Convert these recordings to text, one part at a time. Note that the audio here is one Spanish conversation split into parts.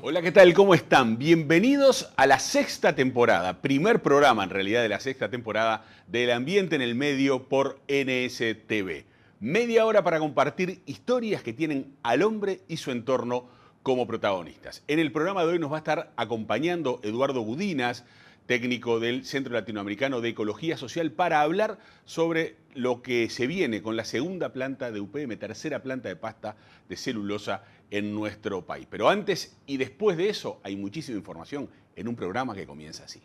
Hola, ¿qué tal? ¿Cómo están? Bienvenidos a la sexta temporada, primer programa en realidad de la sexta temporada del Ambiente en el Medio por NSTV. Media hora para compartir historias que tienen al hombre y su entorno como protagonistas. En el programa de hoy nos va a estar acompañando Eduardo Gudinas, técnico del Centro Latinoamericano de Ecología Social, para hablar sobre lo que se viene con la segunda planta de UPM, tercera planta de pasta de celulosa en nuestro país. Pero antes y después de eso hay muchísima información en un programa que comienza así.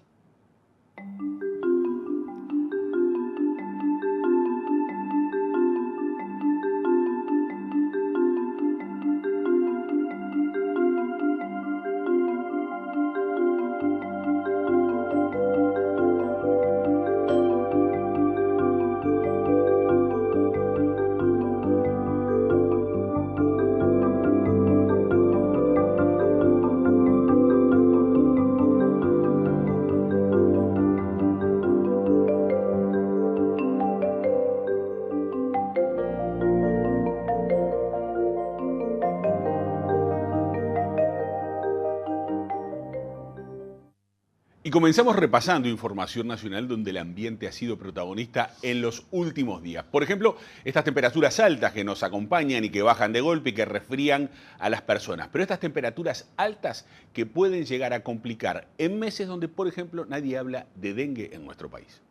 Y comenzamos repasando información nacional donde el ambiente ha sido protagonista en los últimos días. Por ejemplo, estas temperaturas altas que nos acompañan y que bajan de golpe y que resfrían a las personas. Pero estas temperaturas altas que pueden llegar a complicar en meses donde, por ejemplo, nadie habla de dengue en nuestro país.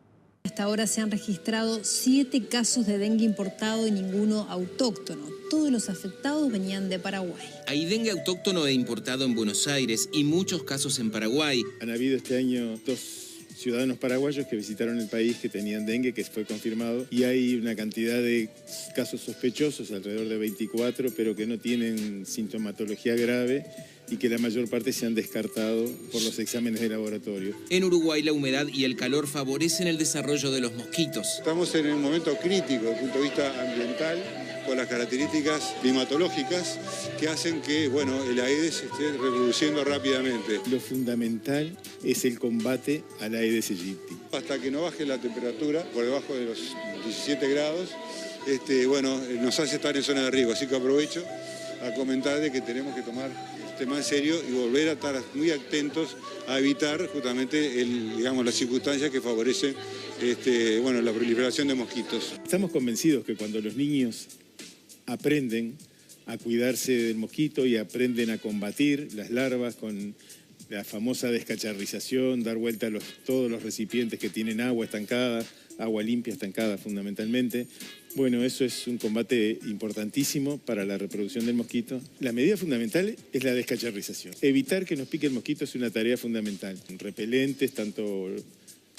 Hasta ahora se han registrado 7 casos de dengue importado y ninguno autóctono. Todos los afectados venían de Paraguay. Hay dengue autóctono e importado en Buenos Aires y muchos casos en Paraguay. Han habido este año 2 ciudadanos paraguayos que visitaron el país que tenían dengue, que fue confirmado, y hay una cantidad de casos sospechosos, alrededor de 24, pero que no tienen sintomatología grave y que la mayor parte se han descartado por los exámenes de laboratorio. En Uruguay la humedad y el calor favorecen el desarrollo de los mosquitos. Estamos en un momento crítico desde el punto de vista ambiental, con las características climatológicas que hacen que el Aedes se esté reproduciendo rápidamente. Lo fundamental es el combate a la Aedes aegypti. Hasta que no baje la temperatura por debajo de los 17 grados, nos hace estar en zona de riesgo. Así que aprovecho a comentar de que tenemos que tomar este tema en serio y volver a estar muy atentos a evitar justamente las circunstancias que favorecen la proliferación de mosquitos. Estamos convencidos que cuando los niños aprenden a cuidarse del mosquito y aprenden a combatir las larvas con la famosa descacharrización, dar vuelta a todos los recipientes que tienen agua estancada, agua limpia estancada fundamentalmente. Bueno, eso es un combate importantísimo para la reproducción del mosquito. La medida fundamental es la descacharrización. Evitar que nos pique el mosquito es una tarea fundamental. Repelentes, tanto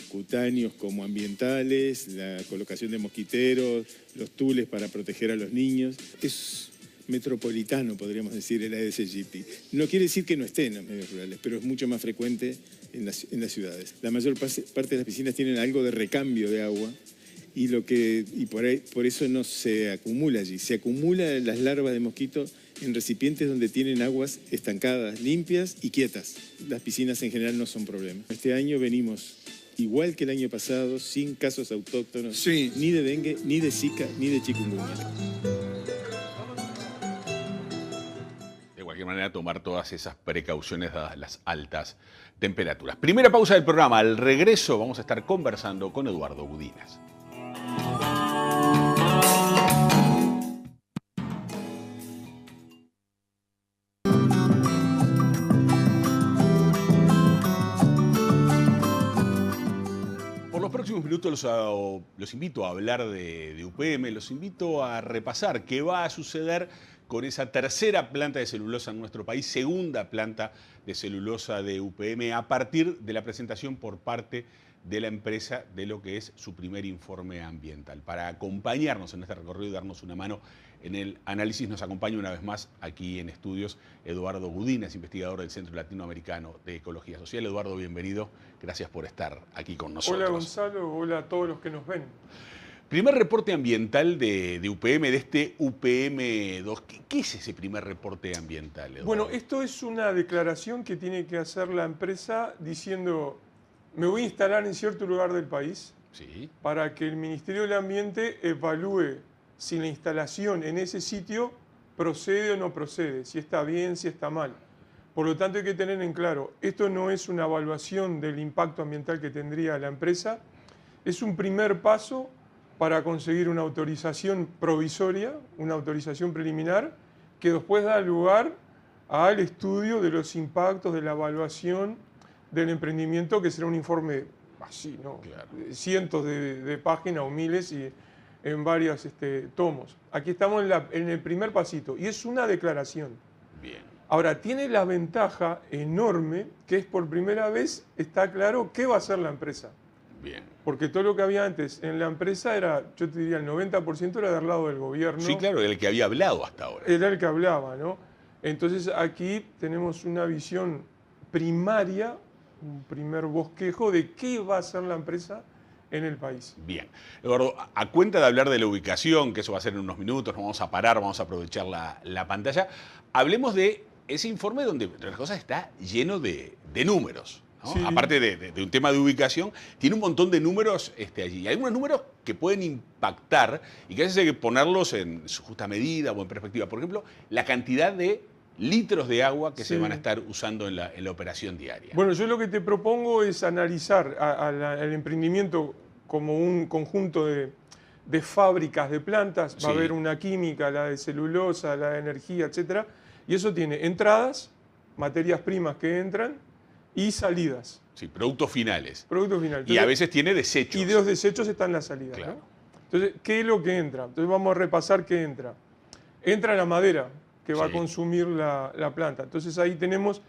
cutáneos como ambientales, la colocación de mosquiteros, los tules para proteger a los niños. Es metropolitano, podríamos decir, el Aedes aegypti. No quiere decir que no esté en los medios rurales, pero es mucho más frecuente en las ciudades. La mayor parte de las piscinas tienen algo de recambio de agua y por eso no se acumula allí. Se acumulan las larvas de mosquito en recipientes donde tienen aguas estancadas, limpias y quietas. Las piscinas en general no son problema. Este año venimos igual que el año pasado, sin casos autóctonos, ni de dengue, ni de zika, ni de chikungunya. De cualquier manera, tomar todas esas precauciones dadas las altas temperaturas. Primera pausa del programa. Al regreso vamos a estar conversando con Eduardo Gudinas. Próximos minutos los invito a hablar de UPM, los invito a repasar qué va a suceder con esa tercera planta de celulosa en nuestro país, segunda planta de celulosa de UPM, a partir de la presentación por parte de la empresa de lo que es su primer informe ambiental. Para acompañarnos en este recorrido y darnos una mano en el análisis, nos acompaña una vez más aquí en estudios Eduardo Gudinas, investigador del Centro Latinoamericano de Ecología Social. Eduardo, bienvenido. Gracias por estar aquí con nosotros. Hola Gonzalo, hola a todos los que nos ven. Primer reporte ambiental de UPM, de este UPM2. ¿Qué es ese primer reporte ambiental, Eduardo? Bueno, esto es una declaración que tiene que hacer la empresa diciendo: me voy a instalar en cierto lugar del país, sí, para que el Ministerio del Ambiente evalúe si la instalación en ese sitio procede o no procede, si está bien, si está mal. Por lo tanto, hay que tener en claro, esto no es una evaluación del impacto ambiental que tendría la empresa, es un primer paso para conseguir una autorización provisoria, una autorización preliminar, que después da lugar al estudio de los impactos, de la evaluación del emprendimiento, que será un informe así, ¿no? Claro. Cientos de páginas o miles y en varios tomos. Aquí estamos en el primer pasito y es una declaración. Bien. Ahora, tiene la ventaja enorme que es por primera vez está claro qué va a hacer la empresa. Bien. Porque todo lo que había antes en la empresa era, yo te diría, el 90% era del lado del gobierno. Sí, claro, el que había hablado hasta ahora. Era el que hablaba, ¿no? Entonces aquí tenemos una visión primaria, un primer bosquejo de qué va a hacer la empresa en el país. Bien. Eduardo, a cuenta de hablar de la ubicación, que eso va a ser en unos minutos, vamos a parar, vamos a aprovechar la pantalla, hablemos de ese informe donde, entre las cosas, está lleno de números, ¿no? Sí. Aparte de un tema de ubicación, tiene un montón de números allí. Hay algunos números que pueden impactar y que a veces hay que ponerlos en su justa medida o en perspectiva. Por ejemplo, la cantidad de litros de agua que se van a estar usando en la operación diaria. Bueno, yo lo que te propongo es analizar al emprendimiento como un conjunto de fábricas, de plantas. Va a haber una química, la de celulosa, la de energía, etcétera. Y eso tiene entradas, materias primas que entran y salidas. Sí, productos finales. Productos finales. Y a veces tiene desechos. Y de los desechos están las salidas, Claro. ¿no? Entonces, ¿qué es lo que entra? Entonces vamos a repasar qué entra. Entra la madera que va a consumir la planta. Entonces ahí tenemos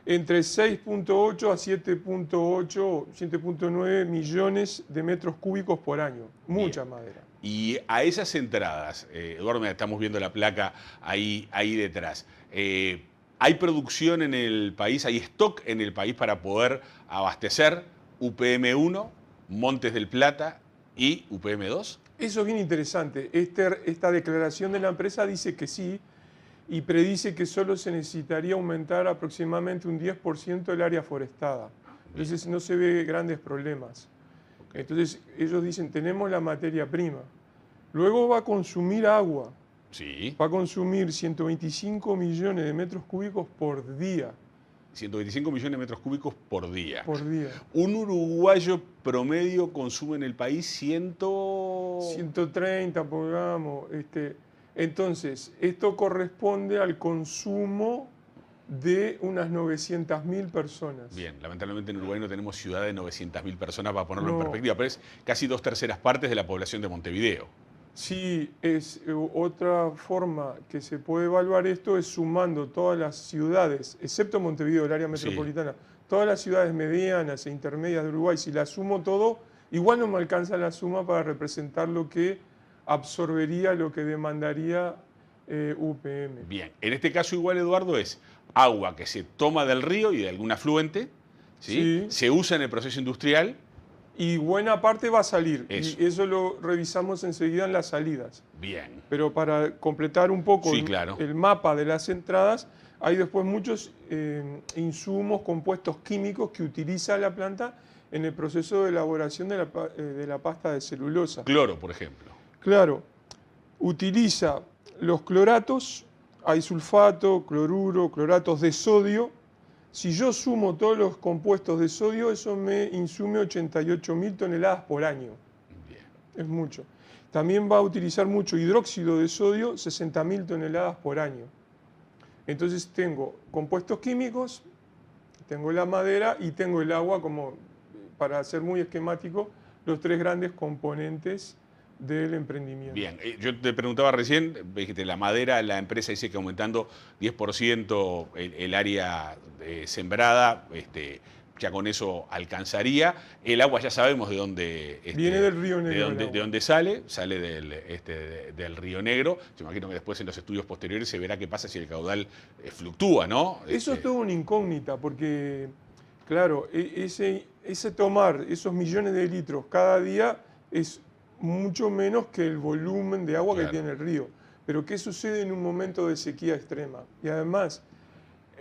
entre 6.8 a 7.8, 7.9 millones de metros cúbicos por año. Mucha madera. Y a esas entradas, Eduardo, estamos viendo la placa ahí detrás. ¿Hay producción en el país, hay stock en el país para poder abastecer UPM-1, Montes del Plata y UPM-2? Eso es bien interesante. Esta declaración de la empresa dice que sí y predice que solo se necesitaría aumentar aproximadamente un 10% el área forestada. Entonces no se ve grandes problemas. Entonces ellos dicen, tenemos la materia prima. Luego va a consumir agua. Sí. Va a consumir 125 millones de metros cúbicos por día. 125 millones de metros cúbicos por día. Por día. Un uruguayo promedio consume en el país 130, pongamos. Entonces, esto corresponde al consumo de unas 900.000 personas. Bien, lamentablemente en Uruguay no tenemos ciudad de 900.000 personas para ponerlo en No. perspectiva, pero es casi 2/3 partes de la población de Montevideo. Sí, es otra forma que se puede evaluar esto es sumando todas las ciudades, excepto Montevideo, el área metropolitana, todas las ciudades medianas e intermedias de Uruguay. Si la sumo todo, igual no me alcanza la suma para representar lo que absorbería, lo que demandaría UPM. Bien, en este caso igual, Eduardo, es agua que se toma del río y de algún afluente, ¿sí? Se usa en el proceso industrial. Y buena parte va a salir, Eso. y eso lo revisamos enseguida en las salidas. Bien. Pero para completar un poco claro. el mapa de las entradas, hay después muchos insumos, compuestos químicos que utiliza la planta en el proceso de elaboración de la pasta de celulosa. Cloro, por ejemplo. Claro, utiliza los cloratos, hay sulfato, cloruro, cloratos de sodio. Si yo sumo todos los compuestos de sodio, eso me insume 88.000 toneladas por año. Bien. Es mucho. También va a utilizar mucho hidróxido de sodio, 60.000 toneladas por año. Entonces tengo compuestos químicos, tengo la madera y tengo el agua, como para ser muy esquemático, los tres grandes componentes del emprendimiento. Bien, yo te preguntaba recién, dijiste, la madera, la empresa dice que aumentando 10% el área sembrada, ya con eso alcanzaría. El agua ya sabemos de dónde... Viene del Río Negro. De dónde sale del Río Negro. Yo imagino que después en los estudios posteriores se verá qué pasa si el caudal fluctúa, ¿no? Eso es todo una incógnita, porque, claro, ese tomar esos millones de litros cada día es mucho menos que el volumen de agua que tiene el río. Pero ¿qué sucede en un momento de sequía extrema? Y además,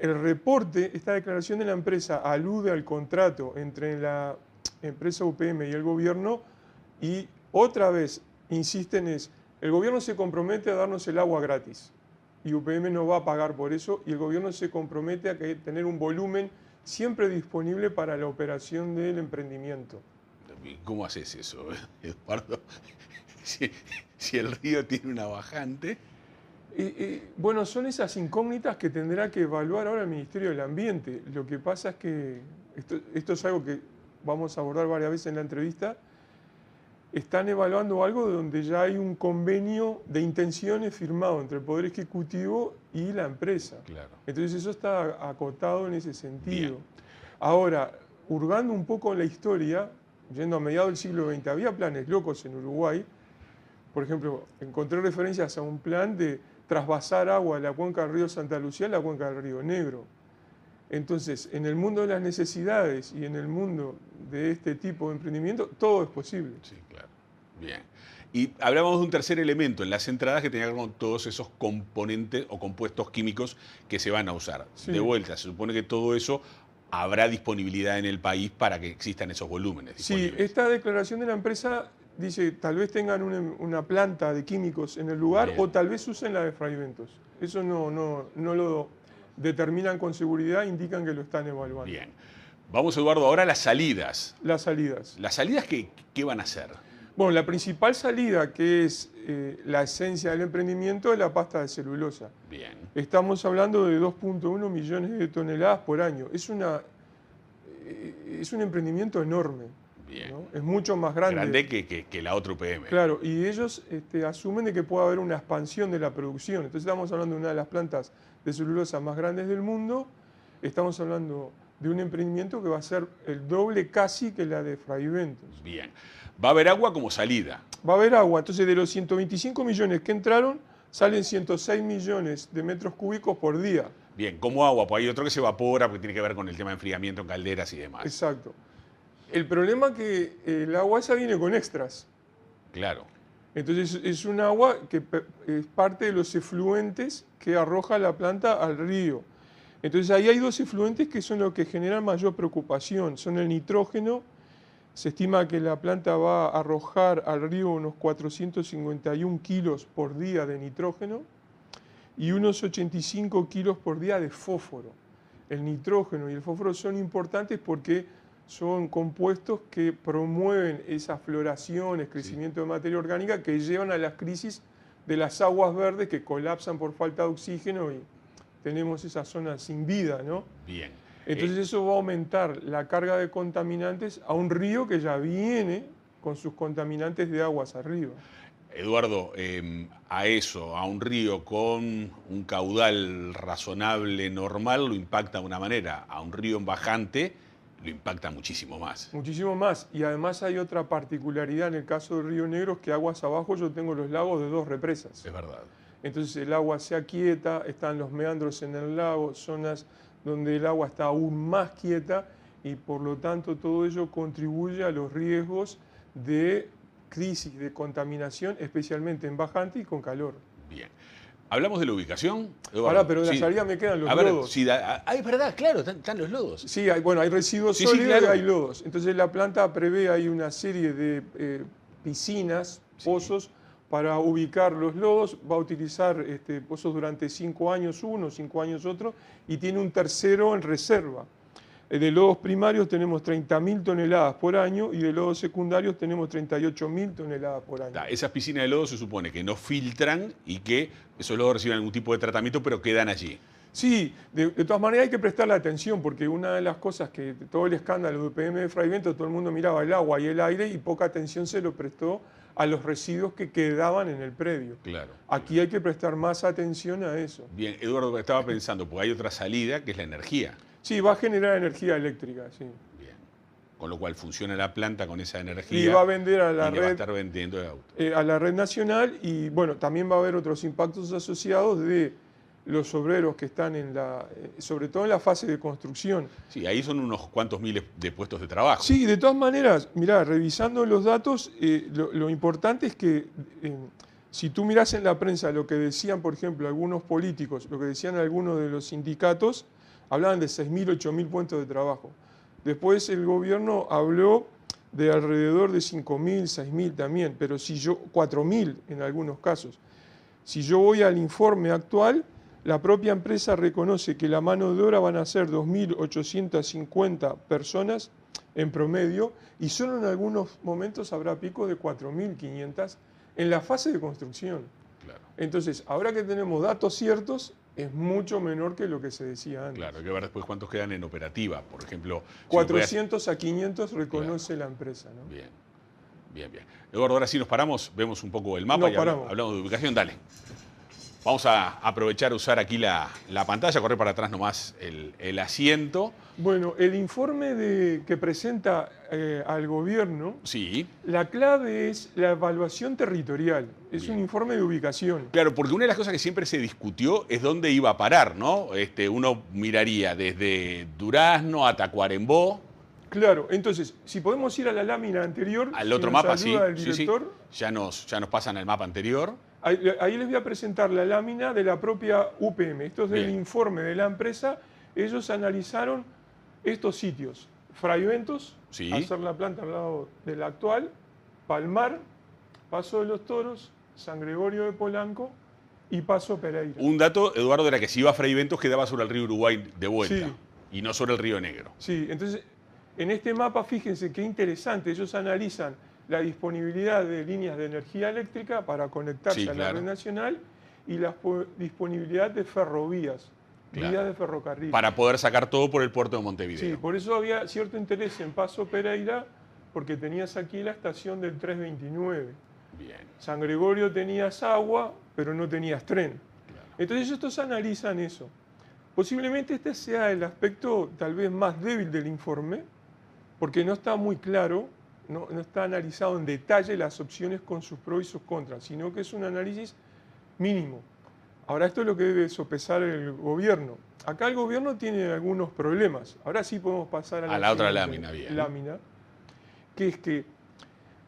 el reporte, esta declaración de la empresa alude al contrato entre la empresa UPM y el gobierno y otra vez insisten el gobierno se compromete a darnos el agua gratis. y UPM no va a pagar por eso, y el gobierno se compromete a tener un volumen siempre disponible para la operación del emprendimiento. ¿Cómo haces eso, Eduardo? Si el río tiene una bajante... Bueno, son esas incógnitas que tendrá que evaluar ahora el Ministerio del Ambiente. Lo que pasa es que, esto es algo que vamos a abordar varias veces en la entrevista, están evaluando algo donde ya hay un convenio de intenciones firmado entre el Poder Ejecutivo y la empresa. Claro. Entonces eso está acotado en ese sentido. Bien. Ahora, hurgando un poco en la historia, yendo a mediados del siglo XX, había planes locos en Uruguay. Por ejemplo, encontré referencias a un plan de trasvasar agua de la cuenca del río Santa Lucía a la cuenca del río Negro. Entonces, en el mundo de las necesidades y en el mundo de este tipo de emprendimiento, todo es posible. Sí, claro. Bien. Y hablábamos de un tercer elemento en las entradas que tenía que ver con todos esos componentes o compuestos químicos que se van a usar. Sí. De vuelta, se supone que todo eso habrá disponibilidad en el país para que existan esos volúmenes Sí, disponibles. esta declaración de la empresa dice tal vez tengan una planta de químicos en el lugar. Bien. O tal vez usen la de Fraiventos. Eso no lo determinan con seguridad, indican que lo están evaluando. Bien. Vamos, Eduardo, ahora a las salidas. Las salidas. ¿Las salidas qué van a hacer? Bueno, la principal salida, que es la esencia del emprendimiento, es la pasta de celulosa. Bien. Estamos hablando de 2.1 millones de toneladas por año. Es un emprendimiento enorme. Bien. ¿no? Es mucho más grande. Grande que la otra UPM. Claro, y ellos asumen de que puede haber una expansión de la producción. Entonces estamos hablando de una de las plantas de celulosa más grandes del mundo. Estamos hablando de un emprendimiento que va a ser el doble casi que la de Fraiventos. Bien. Va a haber agua como salida. Va a haber agua. Entonces de los 125 millones que entraron, salen 106 millones de metros cúbicos por día. Bien, como agua, pues hay otro que se evapora porque tiene que ver con el tema de enfriamiento en calderas y demás. Exacto. El problema es que el agua esa viene con extras. Claro. Entonces es un agua que es parte de los efluentes que arroja la planta al río. Entonces ahí hay dos efluentes que son los que generan mayor preocupación. Son el nitrógeno. Se estima que la planta va a arrojar al río unos 451 kilos por día de nitrógeno y unos 85 kilos por día de fósforo. El nitrógeno y el fósforo son importantes porque son compuestos que promueven esas floraciones, crecimiento de materia orgánica que llevan a las crisis de las aguas verdes que colapsan por falta de oxígeno y tenemos esa zona sin vida, ¿no? Bien. Entonces eso va a aumentar la carga de contaminantes a un río que ya viene con sus contaminantes de aguas arriba. Eduardo, a eso, a un río con un caudal razonable, normal, lo impacta de una manera. A un río en bajante lo impacta muchísimo más. Muchísimo más. Y además hay otra particularidad en el caso del Río Negro, es que aguas abajo yo tengo los lagos de dos represas. Es verdad. Entonces el agua se aquieta, están los meandros en el lago, zonas donde el agua está aún más quieta y por lo tanto todo ello contribuye a los riesgos de crisis, de contaminación, especialmente en bajante y con calor. Bien. ¿Hablamos de la ubicación, Eduardo? Ahora, pero de la Sí. salida me quedan los A ver, lodos. sí, es verdad, claro, están los lodos. Sí, hay residuos Sí, sí, sólidos claro. y hay lodos. Entonces la planta prevé ahí una serie de piscinas, pozos, para ubicar los lodos. Va a utilizar pozos durante 5 años uno, 5 años otro, y tiene un tercero en reserva. De lodos primarios tenemos 30.000 toneladas por año y de lodos secundarios tenemos 38.000 toneladas por año. Esas piscinas de lodo se supone que no filtran y que esos lodos reciben algún tipo de tratamiento, pero quedan allí. Sí, de todas maneras hay que prestarle atención porque una de las cosas que todo el escándalo de UPM de Fraiventos, todo el mundo miraba el agua y el aire y poca atención se lo prestó a los residuos que quedaban en el predio. Claro. Aquí hay que prestar más atención a eso. Bien, Eduardo, estaba pensando, porque hay otra salida que es la energía. Sí, va a generar energía eléctrica, sí. Bien. Con lo cual funciona la planta con esa energía. Y va a vender a la y le va a red, estar vendiendo de auto. a la red nacional y bueno, también va a haber otros impactos asociados de los obreros que están sobre todo en la fase de construcción. Sí, ahí son unos cuantos miles de puestos de trabajo. Sí, de todas maneras, mirá, revisando los datos, lo importante es que si tú mirás en la prensa lo que decían, por ejemplo, algunos políticos, lo que decían algunos de los sindicatos, hablaban de 6.000, 8.000 puestos de trabajo. Después el gobierno habló de alrededor de 5.000, 6.000 también, pero 4.000 en algunos casos. Si yo voy al informe actual, La propia empresa reconoce que la mano de obra van a ser 2.850 personas en promedio y solo en algunos momentos habrá picos de 4.500 en la fase de construcción. Claro. Entonces, ahora que tenemos datos ciertos, es mucho menor que lo que se decía antes. Claro, hay que ver después cuántos quedan en operativa. Por ejemplo, 400 a 500 reconoce la empresa, ¿no? Bien, bien, bien. Eduardo, ahora sí nos paramos, vemos un poco el mapa No, y paramos. hablamos de ubicación. Dale. Vamos a aprovechar a usar aquí la pantalla, correr para atrás nomás el asiento. Bueno, el informe que presenta al gobierno, Sí. la clave es la evaluación territorial. Es Bien. un informe de ubicación. Claro, porque una de las cosas que siempre se discutió es dónde iba a parar, ¿no? Uno miraría desde Durazno a Tacuarembó. Claro, entonces, si podemos ir a la lámina anterior, Al otro si nos mapa, sí, ayuda el sí, sí. director, Ya nos pasan al mapa anterior. ahí les voy a presentar la lámina de la propia UPM. Esto es del Bien. informe de la empresa. Ellos analizaron estos sitios. Fray Ventos, Sí. hacer la planta al lado de la actual, Palmar, Paso de los Toros, San Gregorio de Polanco y Paso Pereira. Un dato, Eduardo, era que si iba a Fray Ventos quedaba sobre el río Uruguay de vuelta Sí. y no sobre el río Negro. Sí, entonces, en este mapa, fíjense qué interesante, ellos analizan la disponibilidad de líneas de energía eléctrica para conectarse Sí, a la claro. red nacional y la disponibilidad de ferrovías, Claro. vías de ferrocarril. Para poder sacar todo por el puerto de Montevideo. Sí, por eso había cierto interés en Paso Pereira, porque tenías aquí la estación del 329. Bien. San Gregorio tenías agua, pero no tenías tren. Claro. Entonces estos analizan eso. Posiblemente este sea el aspecto tal vez más débil del informe, porque no está muy claro, no está analizado en detalle las opciones con sus pros y sus contras, sino que es un análisis mínimo. Ahora esto es lo que debe sopesar el gobierno. Acá el gobierno tiene algunos problemas. Ahora sí podemos pasar a la otra siguiente lámina, bien. lámina, que es que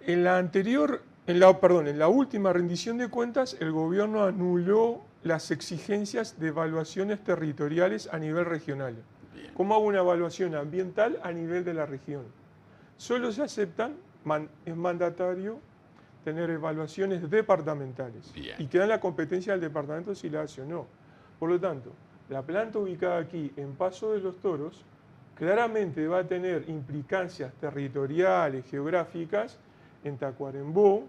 en la última rendición de cuentas, el gobierno anuló las exigencias de evaluaciones territoriales a nivel regional. Bien. ¿Cómo hago una evaluación ambiental a nivel de la región? Solo se aceptan, es mandatario, tener evaluaciones departamentales. Bien. Y queda en la competencia del departamento si la hace o no. Por lo tanto, la planta ubicada aquí en Paso de los Toros claramente va a tener implicancias territoriales, geográficas, en Tacuarembó,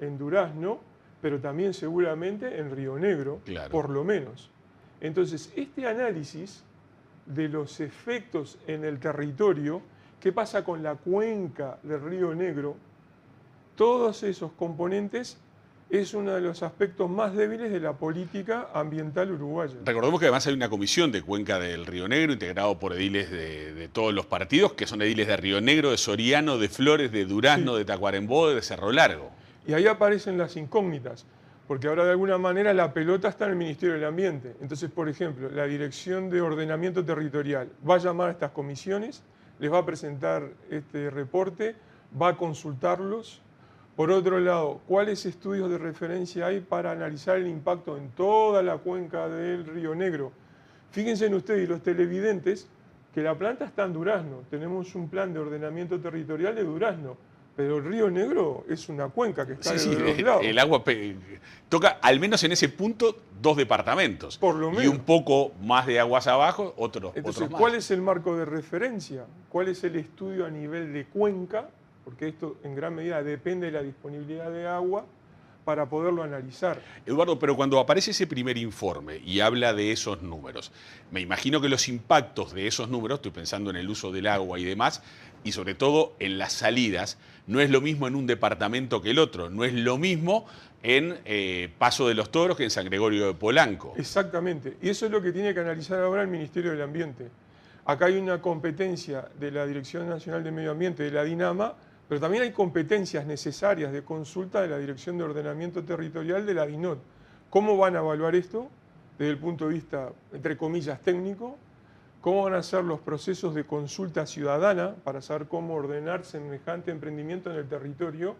en Durazno, pero también seguramente en Río Negro, Claro. por lo menos. Entonces, este análisis de los efectos en el territorio, qué pasa con la cuenca del Río Negro, todos esos componentes es uno de los aspectos más débiles de la política ambiental uruguaya. Recordemos que además hay una comisión de Cuenca del Río Negro integrado por ediles de todos los partidos, que son ediles de Río Negro, de Soriano, de Flores, de Durazno, Sí. de Tacuarembó, de Cerro Largo. Y ahí aparecen las incógnitas, porque ahora de alguna manera la pelota está en el Ministerio del Ambiente. Entonces, por ejemplo, la Dirección de Ordenamiento Territorial va a llamar a estas comisiones, les va a presentar este reporte, va a consultarlos. Por otro lado, ¿cuáles estudios de referencia hay para analizar el impacto en toda la cuenca del Río Negro? Fíjense en ustedes y los televidentes que la planta está en Durazno. Tenemos un plan de ordenamiento territorial de Durazno, pero el Río Negro es una cuenca que está Sí, de los lados. el agua toca, al menos en ese punto, 2 departamentos. Por lo Y menos. un poco más de aguas abajo, otros Entonces, más. ¿cuál es el marco de referencia? ¿Cuál es el estudio a nivel de cuenca? Porque esto en gran medida depende de la disponibilidad de agua para poderlo analizar. Eduardo, pero cuando aparece ese primer informe y habla de esos números, me imagino que los impactos de esos números, estoy pensando en el uso del agua y demás, y sobre todo en las salidas, no es lo mismo en un departamento que el otro, no es lo mismo en Paso de los Toros que en San Gregorio de Polanco. Exactamente. Y eso es lo que tiene que analizar ahora el Ministerio del Ambiente. Acá hay una competencia de la Dirección Nacional de Medio Ambiente, de la DINAMA, pero también hay competencias necesarias de consulta de la Dirección de Ordenamiento Territorial de la DINOT. ¿Cómo van a evaluar esto desde el punto de vista, entre comillas, técnico? ¿Cómo van a ser los procesos de consulta ciudadana para saber cómo ordenar semejante emprendimiento en el territorio?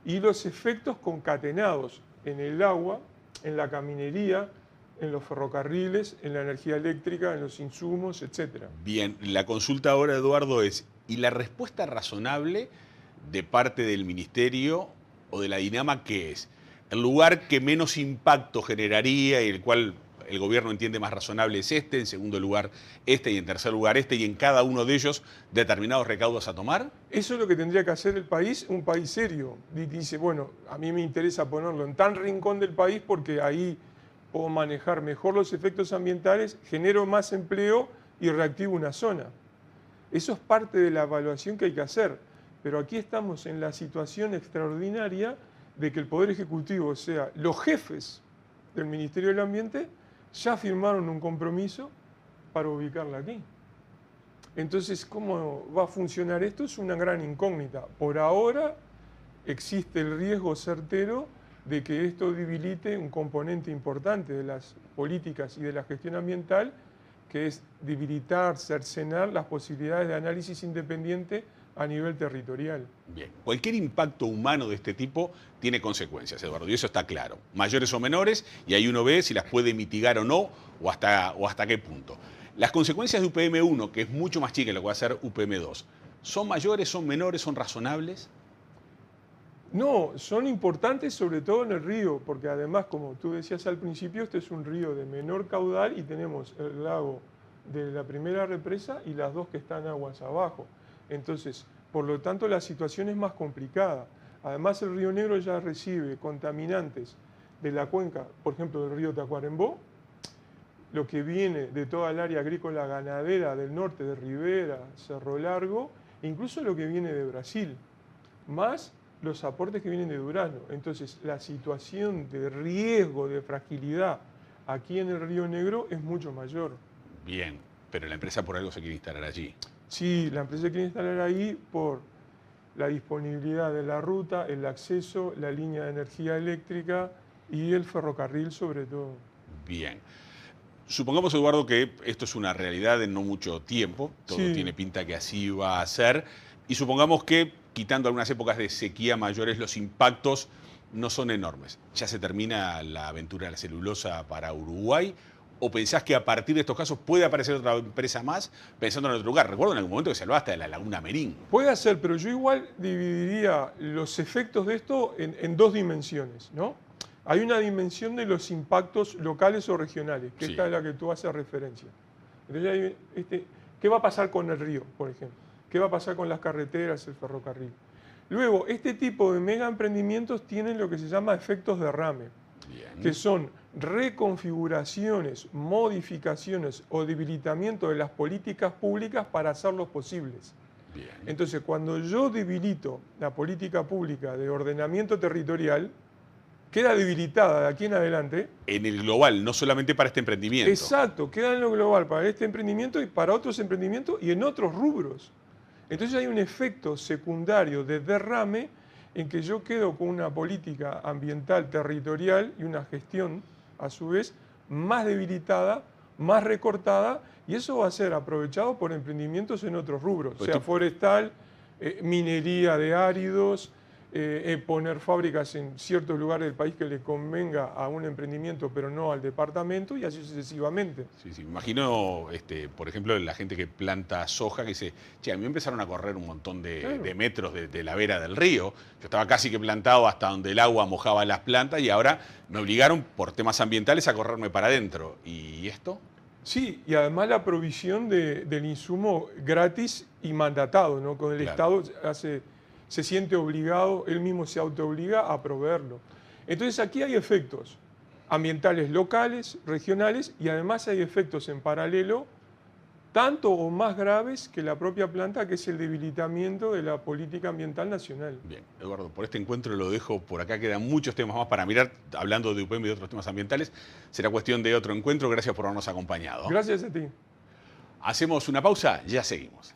Y los efectos concatenados en el agua, en la caminería, en los ferrocarriles, en la energía eléctrica, en los insumos, etc. Bien, la consulta ahora, Eduardo, es, ¿y la respuesta razonable de parte del Ministerio o de la DINAMA qué es? El lugar que menos impacto generaría y el cual el gobierno entiende más razonable es este, en segundo lugar este y en tercer lugar este, y en cada uno de ellos determinados recaudos a tomar? Eso es lo que tendría que hacer el país, un país serio. Dice, bueno, a mí me interesa ponerlo en tal rincón del país porque ahí puedo manejar mejor los efectos ambientales, genero más empleo y reactivo una zona. Eso es parte de la evaluación que hay que hacer. Pero aquí estamos en la situación extraordinaria de que el Poder Ejecutivo, o sea, los jefes del Ministerio del Ambiente, ya firmaron un compromiso para ubicarla aquí. Entonces, ¿cómo va a funcionar esto? Es una gran incógnita. Por ahora existe el riesgo certero de que esto debilite un componente importante de las políticas y de la gestión ambiental, que es debilitar, cercenar las posibilidades de análisis independiente a nivel territorial. Bien, cualquier impacto humano de este tipo tiene consecuencias, Eduardo, y eso está claro. Mayores o menores, y ahí uno ve si las puede mitigar o no, o hasta qué punto. Las consecuencias de UPM1, que es mucho más chica de lo que va a ser UPM2, ¿son mayores, son menores, son razonables? No, son importantes sobre todo en el río, porque además, como tú decías al principio, este es un río de menor caudal y tenemos el lago de la primera represa y las dos que están aguas abajo. Entonces, por lo tanto, la situación es más complicada. Además, el Río Negro ya recibe contaminantes de la cuenca, por ejemplo, del río Tacuarembó, lo que viene de toda el área agrícola ganadera del norte, de Rivera, Cerro Largo, e incluso lo que viene de Brasil, más los aportes que vienen de Durazno. Entonces, la situación de riesgo, de fragilidad aquí en el Río Negro es mucho mayor. Bien, pero la empresa por algo se quiere instalar allí. Sí, la empresa quiere instalar ahí por la disponibilidad de la ruta, el acceso, la línea de energía eléctrica y el ferrocarril sobre todo. Bien. Supongamos, Eduardo, que esto es una realidad en no mucho tiempo, todo Sí. tiene pinta que así va a ser, y supongamos que, quitando algunas épocas de sequía mayores, los impactos no son enormes. ¿Ya se termina la aventura de la celulosa para Uruguay? ¿O pensás que a partir de estos casos puede aparecer otra empresa más pensando en otro lugar? Recuerdo en algún momento que se hablaba hasta de la Laguna Merín. Puede ser, pero yo igual dividiría los efectos de esto en dos dimensiones, ¿no? Hay una dimensión de los impactos locales o regionales, que Sí. esta es la que tú haces referencia. Entonces, ¿qué va a pasar con el río, por ejemplo? ¿Qué va a pasar con las carreteras, el ferrocarril? Luego, este tipo de mega emprendimientos tienen lo que se llama efectos derrame, Bien. que son reconfiguraciones, modificaciones o debilitamiento de las políticas públicas para hacerlos posibles. Bien. Entonces, cuando yo debilito la política pública de ordenamiento territorial, queda debilitada de aquí en adelante. En el global, no solamente para este emprendimiento. Exacto, queda en lo global para este emprendimiento y para otros emprendimientos y en otros rubros. Entonces hay un efecto secundario de derrame en que yo quedo con una política ambiental territorial y una gestión, a su vez, más debilitada, más recortada, y eso va a ser aprovechado por emprendimientos en otros rubros, Pues sea forestal, minería de áridos, poner fábricas en ciertos lugares del país que le convenga a un emprendimiento, pero no al departamento, y así sucesivamente. Sí, sí. Me imagino, por ejemplo, la gente que planta soja que dice, che, a mí me empezaron a correr un montón de metros de la vera del río. Yo estaba casi que plantado hasta donde el agua mojaba las plantas y ahora me obligaron por temas ambientales a correrme para adentro. ¿Y esto? Sí, y además la provisión del insumo gratis y mandatado, ¿no? Con el Claro. Estado se siente obligado, él mismo se autoobliga a proveerlo. Entonces aquí hay efectos ambientales locales, regionales, y además hay efectos en paralelo, tanto o más graves que la propia planta, que es el debilitamiento de la política ambiental nacional. Bien, Eduardo, por este encuentro lo dejo por acá, quedan muchos temas más para mirar, hablando de UPM y de otros temas ambientales. Será cuestión de otro encuentro, gracias por habernos acompañado. Gracias a ti. Hacemos una pausa, ya seguimos.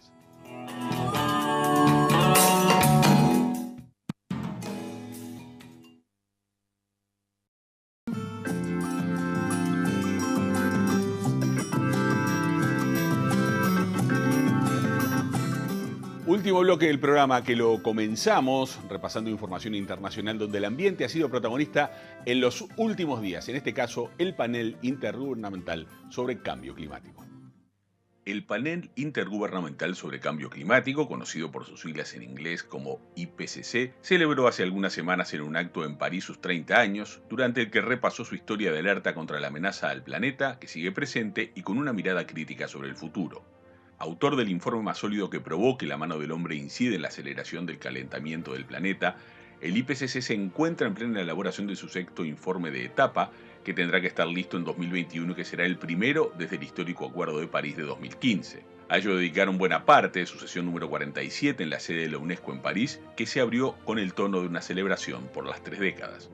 Último bloque del programa que lo comenzamos repasando información internacional donde el ambiente ha sido protagonista en los últimos días, en este caso el panel intergubernamental sobre cambio climático. El panel intergubernamental sobre cambio climático, conocido por sus siglas en inglés como IPCC, celebró hace algunas semanas en un acto en París sus 30 años, durante el que repasó su historia de alerta contra la amenaza al planeta, que sigue presente y con una mirada crítica sobre el futuro. Autor del informe más sólido que probó que la mano del hombre incide en la aceleración del calentamiento del planeta, el IPCC se encuentra en plena elaboración de su sexto informe de etapa, que tendrá que estar listo en 2021 y que será el primero desde el histórico Acuerdo de París de 2015. A ello dedicaron buena parte de su sesión número 47 en la sede de la UNESCO en París, que se abrió con el tono de una celebración por las 3 décadas.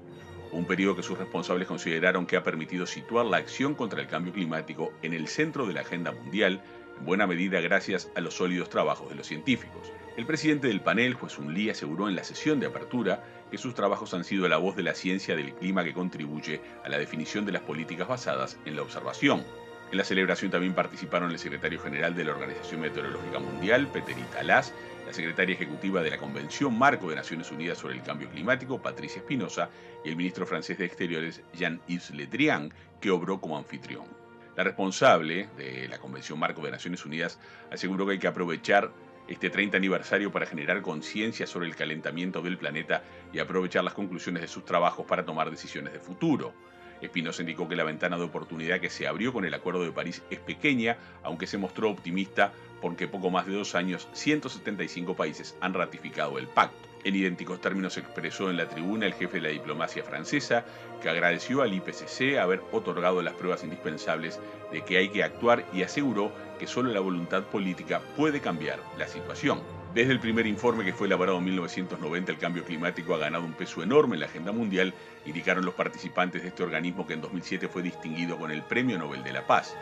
Un periodo que sus responsables consideraron que ha permitido situar la acción contra el cambio climático en el centro de la agenda mundial, en buena medida gracias a los sólidos trabajos de los científicos. El presidente del panel, Hwee-Sun Lee, aseguró en la sesión de apertura que sus trabajos han sido la voz de la ciencia del clima que contribuye a la definición de las políticas basadas en la observación. En la celebración también participaron el secretario general de la Organización Meteorológica Mundial, Peter Talas, la secretaria ejecutiva de la Convención Marco de Naciones Unidas sobre el Cambio Climático, Patricia Espinosa, y el ministro francés de Exteriores, Jean-Yves Le Drian, que obró como anfitrión. La responsable de la Convención Marco de Naciones Unidas aseguró que hay que aprovechar este 30 aniversario para generar conciencia sobre el calentamiento del planeta y aprovechar las conclusiones de sus trabajos para tomar decisiones de futuro. Espinosa indicó que la ventana de oportunidad que se abrió con el Acuerdo de París es pequeña, aunque se mostró optimista porque poco más de 2 años 175 países han ratificado el pacto. En idénticos términos expresó en la tribuna el jefe de la diplomacia francesa, que agradeció al IPCC haber otorgado las pruebas indispensables de que hay que actuar y aseguró que solo la voluntad política puede cambiar la situación. Desde el primer informe, que fue elaborado en 1990, el cambio climático ha ganado un peso enorme en la agenda mundial, indicaron los participantes de este organismo, que en 2007 fue distinguido con el Premio Nobel de la Paz.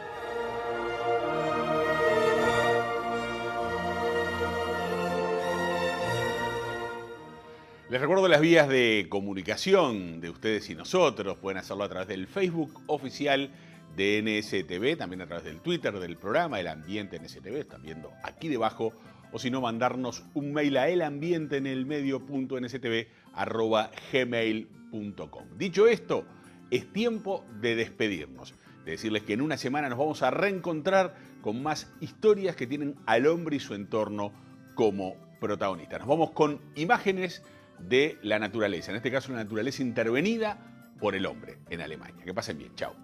Les recuerdo las vías de comunicación de ustedes y nosotros. Pueden hacerlo a través del Facebook oficial de NSTV, también a través del Twitter del programa El Ambiente NSTV, están viendo aquí debajo, o si no, mandarnos un mail a elambienteenelmedio.nstv@gmail.com. Dicho esto, es tiempo de despedirnos, de decirles que en una semana nos vamos a reencontrar con más historias que tienen al hombre y su entorno como protagonistas. Nos vamos con imágenes de la naturaleza, en este caso la naturaleza intervenida por el hombre en Alemania. Que pasen bien, chao.